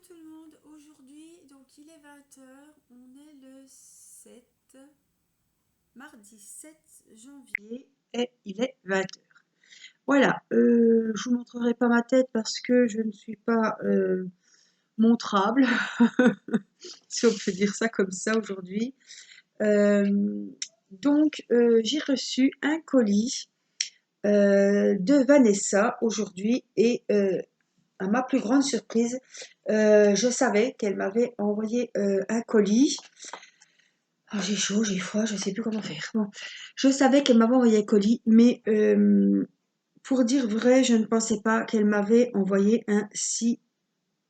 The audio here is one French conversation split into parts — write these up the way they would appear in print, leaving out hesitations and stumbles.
tout le monde, aujourd'hui donc il est 20 h, on est le 7, mardi 7 janvier et il est 20 h. Voilà, je vous montrerai pas ma tête parce que je ne suis pas montrable, si on peut dire ça comme ça aujourd'hui. J'ai reçu un colis de Vanessa aujourd'hui et à ma plus grande surprise, je savais qu'elle m'avait envoyé un colis. Oh, j'ai chaud, j'ai froid, je ne sais plus comment faire. Bon, je savais qu'elle m'avait envoyé un colis, mais pour dire vrai, je ne pensais pas qu'elle m'avait envoyé un si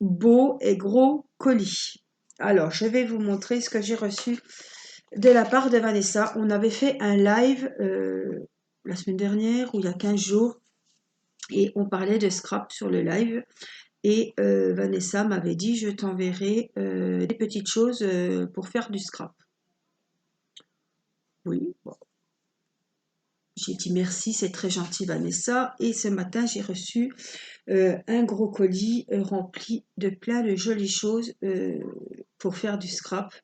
beau et gros colis. Alors, je vais vous montrer ce que j'ai reçu de la part de Vanessa. On avait fait un live la semaine dernière ou il y a 15 jours et on parlait de scrap sur le live. Et Vanessa m'avait dit, je t'enverrai des petites choses pour faire du scrap. Oui, bon. J'ai dit merci, c'est très gentil Vanessa. Et ce matin, j'ai reçu un gros colis rempli de plein de jolies choses pour faire du scrap.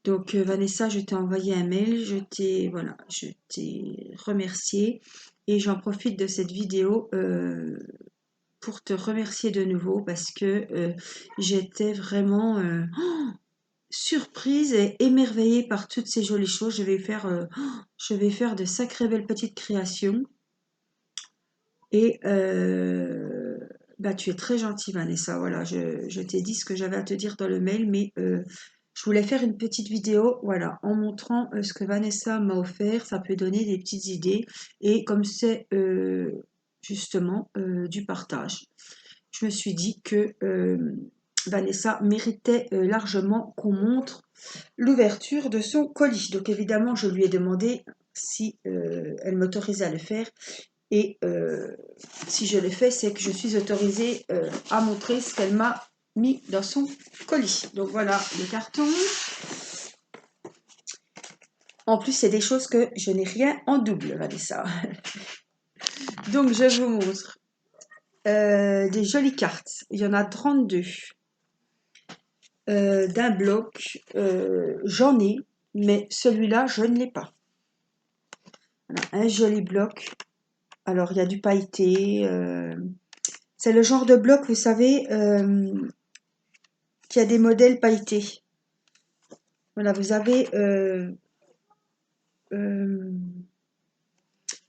Donc Vanessa, je t'ai envoyé un mail, je t'ai remercié et j'en profite de cette vidéo pour te remercier de nouveau parce que j'étais vraiment surprise et émerveillée par toutes ces jolies choses. Je vais faire de sacrées belles petites créations. Et bah, tu es très gentille, Vanessa. Voilà, je t'ai dit ce que j'avais à te dire dans le mail, mais je voulais faire une petite vidéo, voilà, en montrant ce que Vanessa m'a offert. Ça peut donner des petites idées. Et comme c'est justement du partage, je me suis dit que Vanessa méritait largement qu'on montre l'ouverture de son colis. Donc évidemment, je lui ai demandé si elle m'autorisait à le faire. Et si je l'ai fait, c'est que je suis autorisée à montrer ce qu'elle m'a mis dans son colis. Donc voilà le carton. En plus, c'est des choses que je n'ai rien en double, Vanessa. Donc je vous montre des jolies cartes. Il y en a 32. D'un bloc, j'en ai, mais celui-là, je ne l'ai pas. Voilà, un joli bloc. Alors, il y a du pailleté. C'est le genre de bloc, vous savez, qui a des modèles pailletés. Voilà, vous avez... il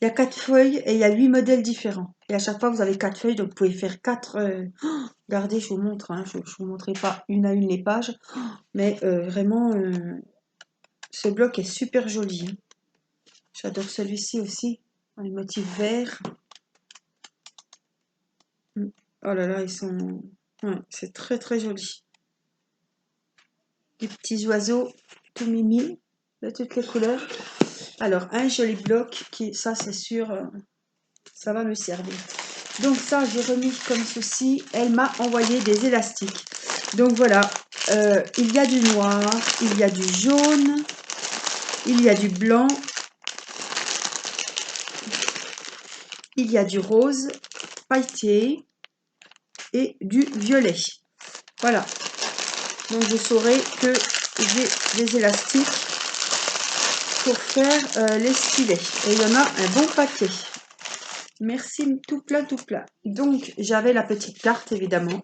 y a 4 feuilles et il y a 8 modèles différents. Et à chaque fois, vous avez 4 feuilles, donc vous pouvez faire 4... regardez, je vous montre, hein, je ne vous montrerai pas une à une les pages, mais vraiment, ce bloc est super joli. Hein. J'adore celui-ci aussi, les motifs verts. Oh là là, ils sont... Ouais, c'est très très joli. Des petits oiseaux tout mimi, de toutes les couleurs. Alors, un joli bloc, qui, ça c'est sûr, ça va me servir. Donc ça, j'ai remis comme ceci. Elle m'a envoyé des élastiques. Donc voilà, il y a du noir, il y a du jaune, il y a du blanc, il y a du rose pailleté et du violet. Voilà. Donc je saurai que j'ai des élastiques pour faire les stylets. Et il y en a un bon paquet. Merci, tout plein, tout plein. Donc j'avais la petite carte évidemment.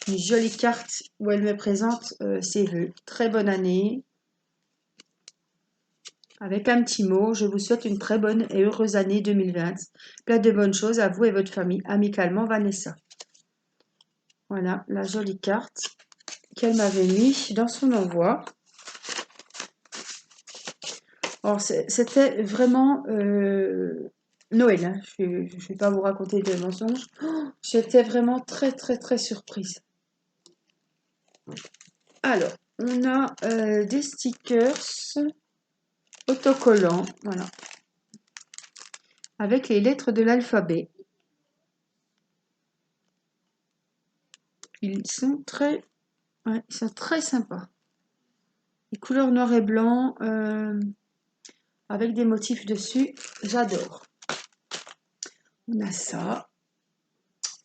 Une jolie carte où elle me présente ses vœux. Très bonne année. Avec un petit mot, je vous souhaite une très bonne et heureuse année 2020. Plein de bonnes choses à vous et votre famille. Amicalement, Vanessa. Voilà la jolie carte qu'elle m'avait mis dans son envoi. Alors, c'était vraiment Noël. Hein. Je ne vais pas vous raconter de mensonges. Oh, j'étais vraiment très, très, très surprise. Alors, on a des stickers autocollants. Voilà. Avec les lettres de l'alphabet. Ils sont ouais, ils sont très sympas. Les couleurs noir et blanc avec des motifs dessus, j'adore. On a ça.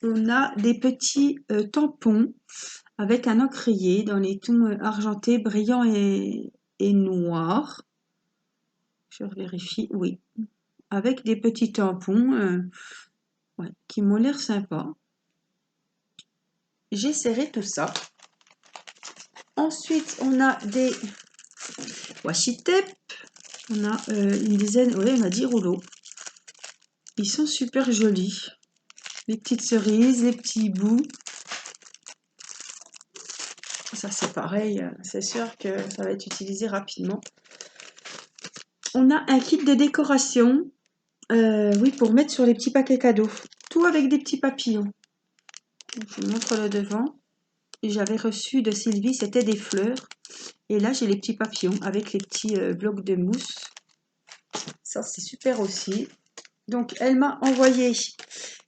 On a des petits tampons avec un encrier dans les tons argentés, brillants et noirs. Je vérifie, oui. Avec des petits tampons ouais, qui m'ont l'air sympa. J'ai serré tout ça. Ensuite, on a des washi tape. On a une dizaine, oui, on a 10 rouleaux. Ils sont super jolis. Les petites cerises, les petits bouts. Ça, c'est pareil. C'est sûr que ça va être utilisé rapidement. On a un kit de décoration. Oui, pour mettre sur les petits paquets cadeaux. Tout avec des petits papillons. Je vous montre le devant. J'avais reçu de Sylvie, c'était des fleurs. Et là, j'ai les petits papillons avec les petits blocs de mousse. Ça, c'est super aussi. Donc, elle m'a envoyé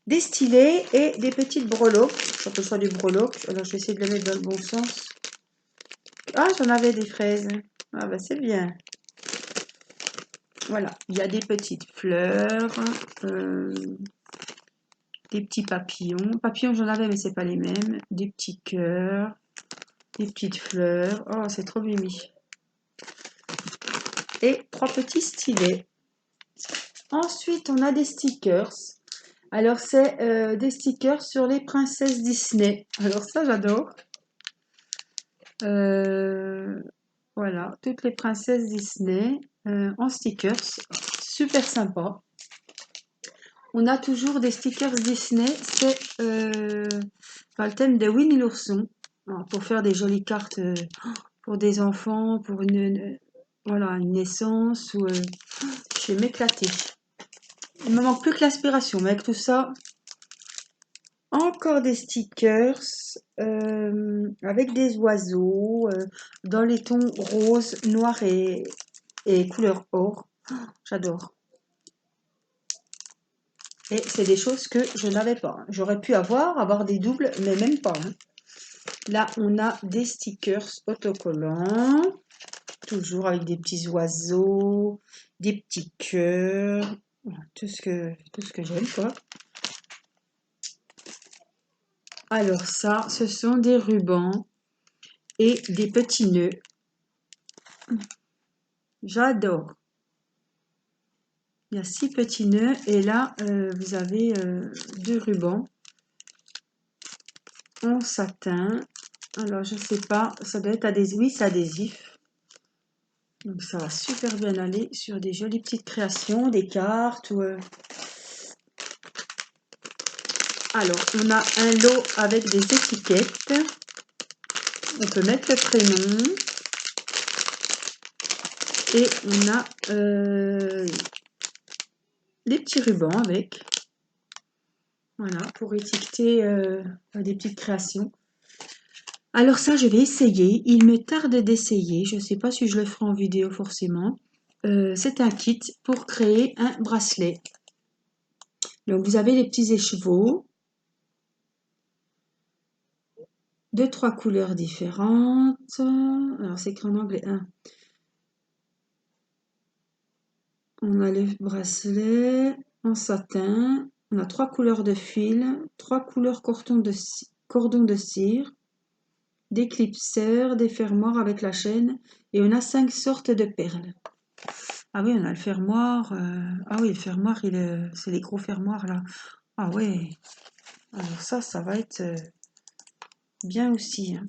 des stylets et des petites breloques. J'appelle ça des breloques. Alors, je vais essayer de les mettre dans le bon sens. Ah, j'en avais des fraises. Ah, bah, c'est bien. Voilà, il y a des petites fleurs, des petits papillons. Papillons, j'en avais, mais c'est pas les mêmes. Des petits cœurs, des petites fleurs. Oh, c'est trop mimi. Et 3 petits stylets. Ensuite, on a des stickers. Alors, c'est des stickers sur les princesses Disney. Alors ça, j'adore. Voilà, toutes les princesses Disney en stickers. Super sympa. On a toujours des stickers Disney. C'est le thème de Winnie l'ourson. Pour faire des jolies cartes pour des enfants, pour voilà, une naissance. Ou, je vais m'éclater. Il me manque plus que l'aspiration, mais avec tout ça, encore des stickers avec des oiseaux dans les tons rose, noir et couleur or. J'adore. Et c'est des choses que je n'avais pas. J'aurais pu avoir des doubles, mais même pas. Là, on a des stickers autocollants, toujours avec des petits oiseaux, des petits cœurs, tout ce que j'aime, quoi. Alors ça, ce sont des rubans et des petits nœuds. J'adore. Il y a 6 petits nœuds et là, vous avez 2 rubans en satin. Alors, je sais pas, ça doit être adhésif. Oui, c'est adhésif. Donc, ça va super bien aller sur des jolies petites créations, des cartes. Alors, on a un lot avec des étiquettes. On peut mettre le prénom. Et on a des petits rubans avec. Voilà, pour étiqueter des petites créations. Alors ça, je vais essayer. Il me tarde d'essayer. Je ne sais pas si je le ferai en vidéo forcément. C'est un kit pour créer un bracelet. Donc vous avez les petits écheveaux de 3 couleurs différentes. Alors c'est écrit en anglais. On a les bracelets en satin. On a 3 couleurs de fil, 3 couleurs cordon de cire, des clipseurs, des fermoirs avec la chaîne et on a 5 sortes de perles. Ah oui, on a le fermoir. Ah oui, le fermoir, c'est les gros fermoirs là. Ah ouais. Alors ça va être bien aussi. Hein.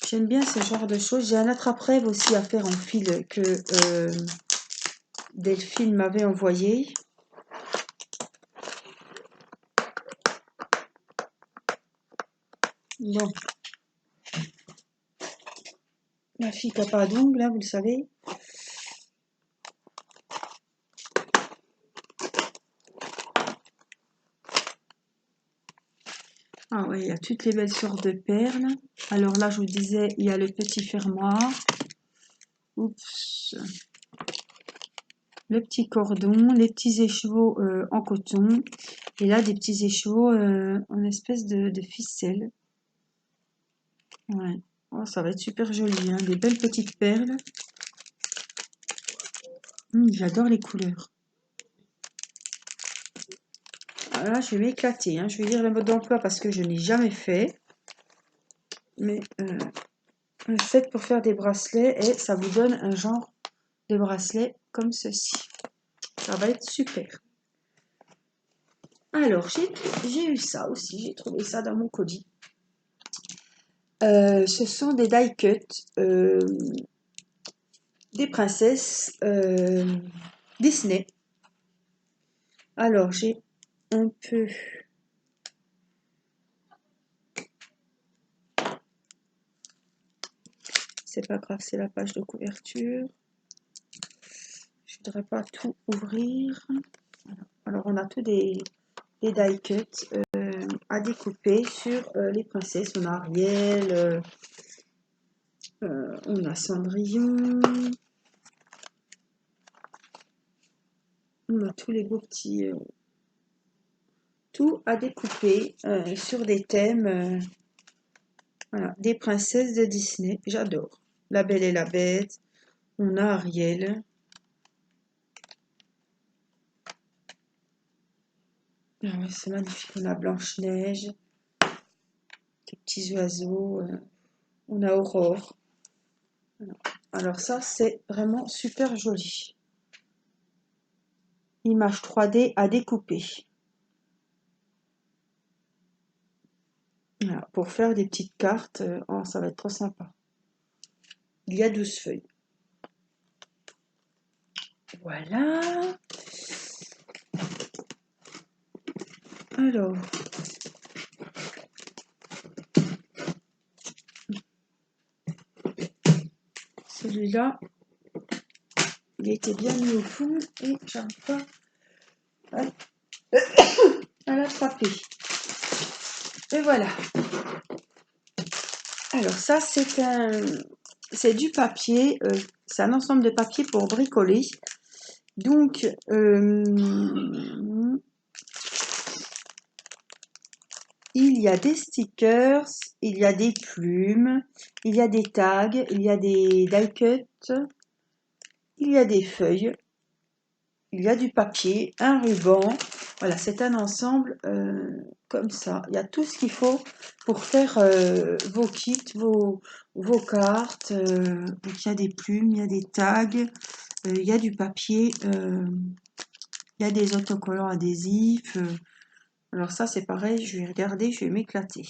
J'aime bien ce genre de choses. J'ai un attrape-rêve aussi à faire en fil que Delphine m'avait envoyé. Bon. Ma fille qui n'a pas d'ongles, là, vous le savez. Ah oui, il y a toutes les belles sortes de perles. Alors là, je vous disais, il y a le petit fermoir. Oups. Le petit cordon, les petits écheveaux en coton. Et là, des petits écheveaux en espèce de ficelle. Ouais. Oh, ça va être super joli, hein. Des belles petites perles. J'adore les couleurs. Alors là, je vais m'éclater. Hein. Je vais lire le mode d'emploi parce que je n'ai jamais fait. mais faites pour faire des bracelets et ça vous donne un genre de bracelet comme ceci. Ça va être super. Alors, j'ai eu ça aussi, j'ai trouvé ça dans mon colis. Ce sont des die cuts, des princesses Disney. Alors, j'ai un peu... C'est pas grave, c'est la page de couverture. Je voudrais pas tout ouvrir. Alors, on a tous des die cuts à découper sur les princesses. On a Ariel, on a Cendrillon, on a tous les beaux petits... tout à découper sur des thèmes voilà, des princesses de Disney. J'adore. La Belle et la Bête. On a Ariel. Ah ouais, c'est magnifique. On a Blanche-Neige. Des petits oiseaux. On a Aurore. Voilà. Alors ça, c'est vraiment super joli. Image 3D à découper. Voilà, pour faire des petites cartes, oh, ça va être trop sympa. Il y a 12 feuilles. Voilà. Alors. Celui-là, il était bien mis au fond et j'arrive pas à l'attraper. Et voilà. Alors ça, c'est du papier. C'est un ensemble de papier pour bricoler. Donc, il y a des stickers, il y a des plumes, il y a des tags, il y a des die cuts, il y a des feuilles, il y a du papier, un ruban. Voilà, c'est un ensemble comme ça. Il y a tout ce qu'il faut pour faire vos kits, vos cartes. Donc il y a des plumes, il y a des tags, il y a du papier, il y a des autocollants adhésifs. Alors ça, c'est pareil, je vais regarder, je vais m'éclater.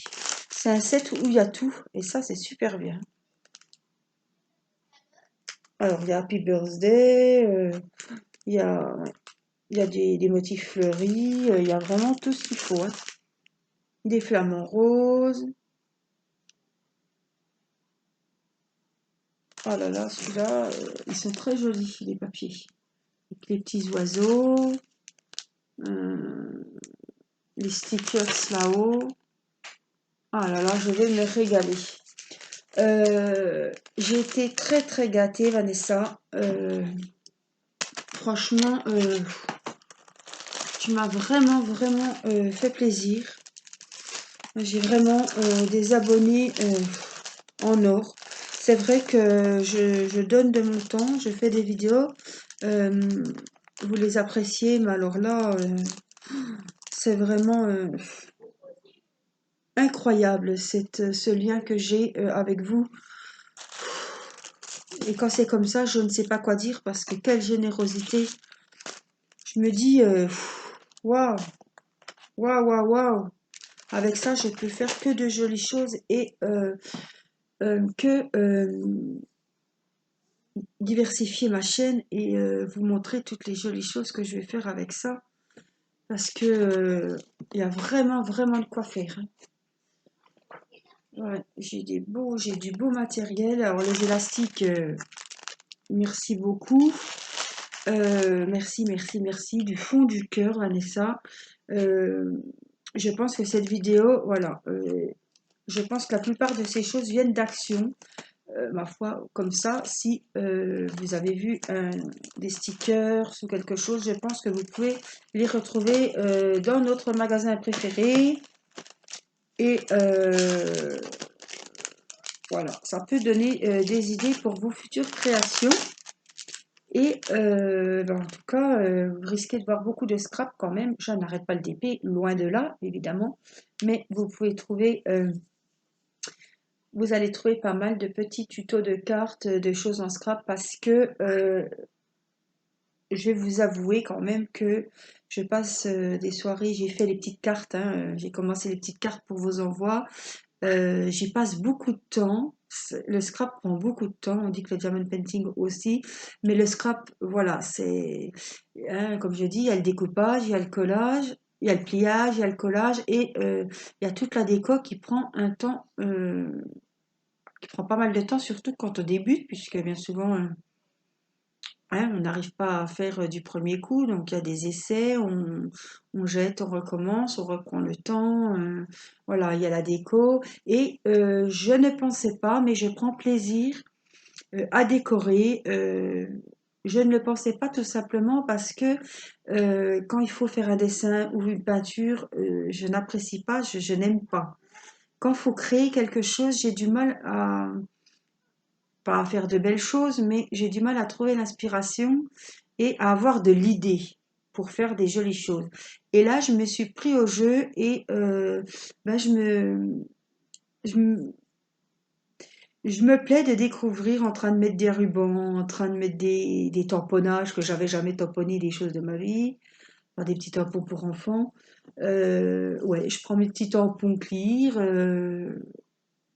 C'est un set où il y a tout, et ça, c'est super bien. Alors, il y a Happy Birthday, il y a, il y a des motifs fleuris, il y a vraiment tout ce qu'il faut. Hein. Des flamants roses. Oh là là, celui-là, ils sont très jolis, les papiers. Avec les petits oiseaux, les stickers là-haut. Ah là là, je vais me régaler. J'ai été très très gâtée, Vanessa. Franchement, tu m'as vraiment vraiment fait plaisir. J'ai vraiment des abonnés en or. C'est vrai que je donne de mon temps, je fais des vidéos. euh, Vous les appréciez, mais alors là, c'est vraiment incroyable ce lien que j'ai avec vous. Et quand c'est comme ça, je ne sais pas quoi dire parce que quelle générosité. Je me dis, waouh, waouh, waouh, waouh. Avec ça, je peux faire que de jolies choses et que diversifier ma chaîne et vous montrer toutes les jolies choses que je vais faire avec ça. Parce que il y a vraiment, vraiment de quoi faire. Hein. Ouais, j'ai du beau matériel. Alors les élastiques, merci beaucoup. Merci, merci, merci du fond du cœur, Vanessa. Euh, je pense que cette vidéo, voilà, je pense que la plupart de ces choses viennent d'action. Ma foi, comme ça, si vous avez vu des stickers ou quelque chose, je pense que vous pouvez les retrouver dans notre magasin préféré. Et voilà, ça peut donner des idées pour vos futures créations. Et en tout cas, vous risquez de voir beaucoup de scrap quand même. Je n'arrête pas le DP, loin de là, évidemment. Mais vous pouvez trouver vous allez trouver pas mal de petits tutos de cartes, de choses en scrap parce que je vais vous avouer quand même que je passe des soirées, j'ai fait les petites cartes, hein, j'ai commencé les petites cartes pour vos envois. J'y passe beaucoup de temps. Le scrap prend beaucoup de temps. On dit que le diamond painting aussi. Mais le scrap, voilà, c'est, hein, comme je dis, il y a le découpage, il y a le collage, il y a le pliage, il y a le collage et il y a toute la déco qui prend un temps, qui prend pas mal de temps, surtout quand on débute, puisque bien souvent, hein, on n'arrive pas à faire du premier coup, donc il y a des essais, on jette, on recommence, on reprend le temps, voilà, il y a la déco. Et je ne pensais pas, mais je prends plaisir à décorer. Je ne le pensais pas tout simplement parce que quand il faut faire un dessin ou une peinture, je n'apprécie pas, je n'aime pas. Quand il faut créer quelque chose, j'ai du mal à, pas à faire de belles choses, mais j'ai du mal à trouver l'inspiration et à avoir de l'idée pour faire des jolies choses. Et là, je me suis pris au jeu et ben, je me, je me plais de découvrir en train de mettre des rubans, en train de mettre des tamponnages que j'avais jamais tamponné des choses de ma vie, enfin, des petits tampons pour enfants. Ouais, je prends mes petits tampons clear,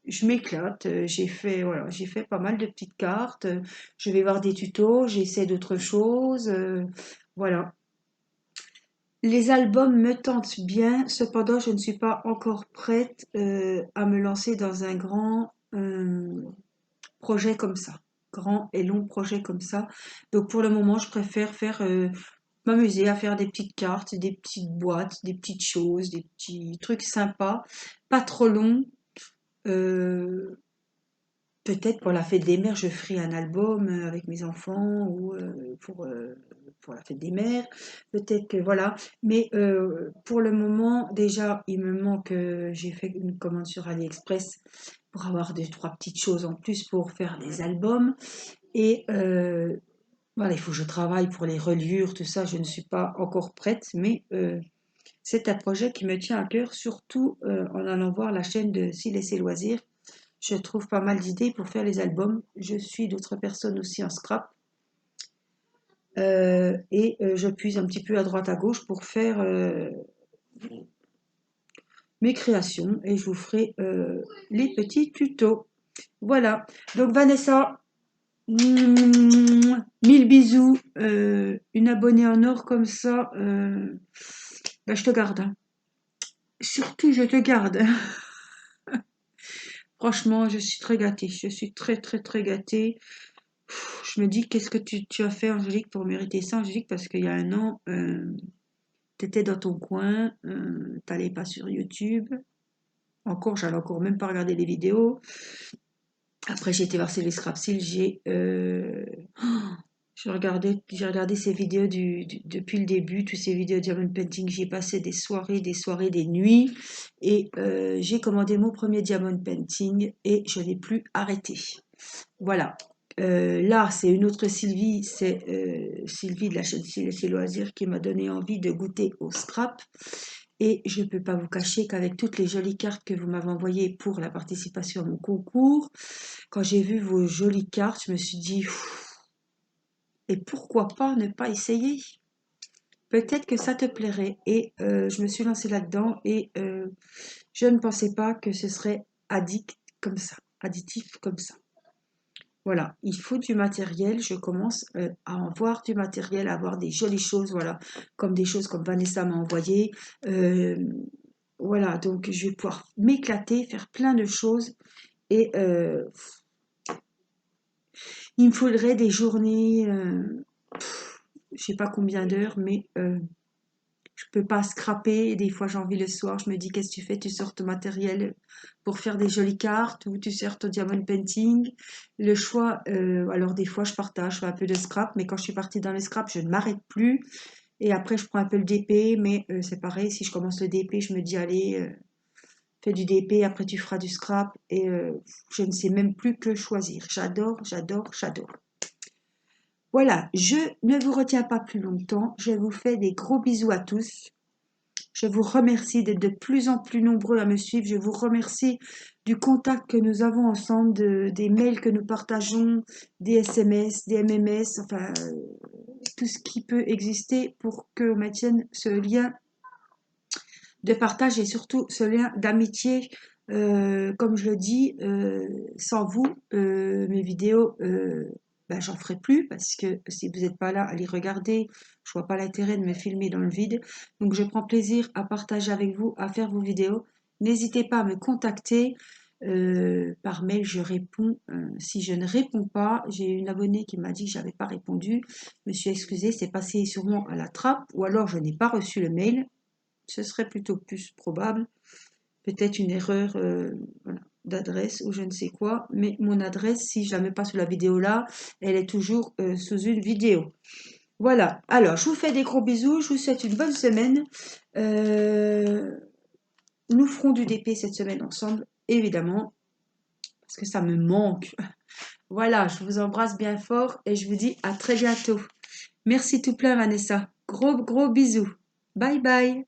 je m'éclate. J'ai fait, voilà, j'ai fait pas mal de petites cartes. Je vais voir des tutos, j'essaie d'autres choses. Voilà. Les albums me tentent bien, cependant, je ne suis pas encore prête à me lancer dans un grand projet comme ça. Grand et long projet comme ça. Donc pour le moment, je préfère faire m'amuser à faire des petites cartes, des petites boîtes, des petites choses, des petits trucs sympas, pas trop longs. Euh, Peut-être pour la fête des mères, je ferai un album avec mes enfants ou pour la fête des mères. Peut-être que voilà. Mais pour le moment, déjà, il me manque, j'ai fait une commande sur AliExpress pour avoir deux, trois petites choses en plus pour faire des albums. Et voilà, il faut que je travaille pour les reliures, tout ça. Je ne suis pas encore prête, mais c'est un projet qui me tient à cœur, surtout en allant voir la chaîne de S'il et ses loisirs. Je trouve pas mal d'idées pour faire les albums. Je suis d'autres personnes aussi en scrap. Et je puise un petit peu à droite à gauche pour faire mes créations et je vous ferai les petits tutos. Voilà. Donc Vanessa, mille bisous. Une abonnée en or comme ça, ben, je te garde, hein. Surtout, je te garde. Franchement, je suis très gâtée. Je suis très, très, très gâtée. Je me dis, qu'est-ce que tu as fait, Angélique, pour mériter ça, Angélique, parce qu'il y a un an, tu étais dans ton coin, t'allais pas sur YouTube. Encore, j'avais encore même pas regardé les vidéos. Après, j'ai été voir les Scrapsil, j'ai regardé ces vidéos depuis le début, toutes ces vidéos diamond painting. J'ai passé des soirées, des nuits. Et j'ai commandé mon premier diamond painting et je n'ai plus arrêté. Voilà. Là, c'est une autre Sylvie, c'est Sylvie de la chaîne Chez Loisirs qui m'a donné envie de goûter au scrap. Et je ne peux pas vous cacher qu'avec toutes les jolies cartes que vous m'avez envoyées pour la participation à mon concours, quand j'ai vu vos jolies cartes, je me suis dit, et pourquoi pas ne pas essayer? Peut-être que ça te plairait. Et je me suis lancée là-dedans et je ne pensais pas que ce serait additif comme ça. Voilà, il faut du matériel. Je commence à en voir du matériel, à avoir des jolies choses, voilà, comme des choses comme Vanessa m'a envoyé. Euh, voilà, donc je vais pouvoir m'éclater, faire plein de choses. Et il me faudrait des journées, je sais pas combien d'heures, mais je peux pas scraper. Des fois, j'ai envie le soir, je me dis, qu'est-ce que tu fais? Tu sors ton matériel pour faire des jolies cartes ou tu sors ton diamond painting. Le choix, alors des fois, je partage, je fais un peu de scrap, mais quand je suis partie dans le scrap, je ne m'arrête plus. Et après, je prends un peu le DP, mais c'est pareil, si je commence le DP, je me dis, allez, fais du DP, après tu feras du scrap. Et je ne sais même plus que choisir. J'adore, j'adore, j'adore. Voilà, je ne vous retiens pas plus longtemps. Je vous fais des gros bisous à tous. Je vous remercie d'être de plus en plus nombreux à me suivre. Je vous remercie du contact que nous avons ensemble, des mails que nous partageons, des SMS, des MMS, enfin, tout ce qui peut exister pour qu'on maintienne ce lien de partage et surtout ce lien d'amitié. Comme je le dis, sans vous, mes vidéos, ben, j'en ferai plus parce que si vous n'êtes pas là à les regarder, je vois pas l'intérêt de me filmer dans le vide. Donc je prends plaisir à partager avec vous, à faire vos vidéos. N'hésitez pas à me contacter. Par mail, je réponds. Si je ne réponds pas, j'ai une abonnée qui m'a dit que j'avais pas répondu. Je me suis excusée, c'est passé sûrement à la trappe ou alors je n'ai pas reçu le mail. Ce serait plutôt plus probable. Peut-être une erreur voilà, d'adresse ou je ne sais quoi. Mais mon adresse, si je ne la mets pas sous la vidéo là, elle est toujours sous une vidéo. Voilà. Alors, je vous fais des gros bisous. Je vous souhaite une bonne semaine. Nous ferons du DP cette semaine ensemble, évidemment, parce que ça me manque. Voilà, je vous embrasse bien fort et je vous dis à très bientôt. Merci tout plein, Vanessa. Gros, gros bisous. Bye bye.